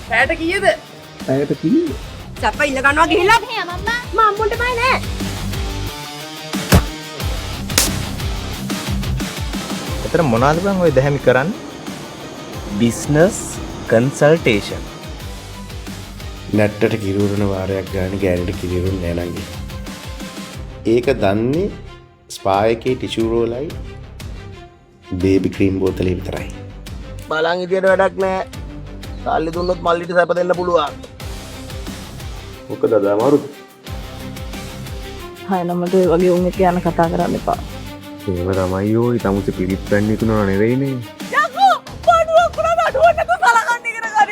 පැයට කීයද? පැයට කීයද? සැප ඉල්ල ගන්නවා ගිහිල්ලා නෑ අම්මා. මම අම්මුන්ට බය නෑ. එතන මොනවද බං ඔය දැහැමි කරන්නේ? Business consultation. නැට්ටට කිරිවරන වාරයක් ගන්න ගෑනට කිරිවරුන් නෑ නංගි. ඒක දන්නේ ස්පා එකේ ටිෂු රෝලයි බේබි ක්‍රීම් බෝතලේ විතරයි. බලන් ඉදියට වැඩක් නෑ. සල්ලි දුන්නොත් මල්ලිට සැප දෙන්න පුළුවන්. මොකද අද අමාරුද? හය නමට ඔය වගේ උන් එක්ක යන කතා කරන්න එපා. ඒව තමයි ඔය තමුසේ පිළිත් පැන්න ඉක්ුණා නෙවෙයිනේ. යකෝ බඩුවක් උනා නඩුවට නැතුව සලකන්න ඉගෙන ගන්න.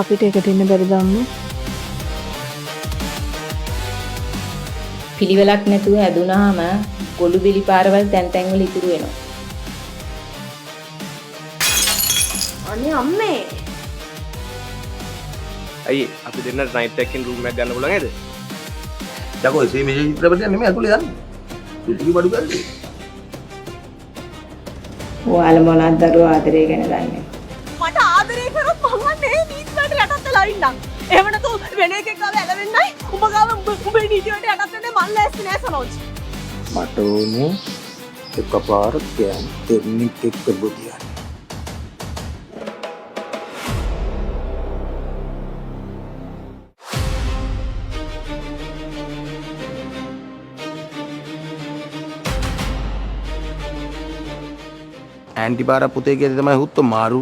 අපිට එකට ඉන්න බැරිද අම්මේ? පිළිවෙලක් නැතුව ඇදුනහම ගොළු බිලි පාරවල් තැන් තැන් වල ඉතුරු වෙනවා. අනේ අම්මේ. අයියේ අපි දෙන්නට නයිට් එකකින් රූම් එකක් ගන්න පුළුවන් නේද? යකෝ එසේ මේ චිත්‍රපටය නෙමෙයි අතුලේ යන්නේ. පිටිකි බඩු ගන්නේ. ඔයාලා මොනවද දරුවෝ ආදරේ ගැන දන්නේ? මට ආදරේ කරොත් මම නේ නීති වලට යටත් වෙලා ඉන්නම්. එහෙම නැතු වෙන එකෙක් ගාව ඇලවෙන්නයි උඹ ගාව උඹේ නීති වලට යටත් වෙන්නේ මන් ලෑස්ති නෑ සනෝජ්. මට ඕනේ එකපාරක් කියන්නේ දෙන්නෙක් එක්ක බුදියන්න. ඇන්ටි බාර පුතේ කියලා තමයි හුත්තෝ මාරු.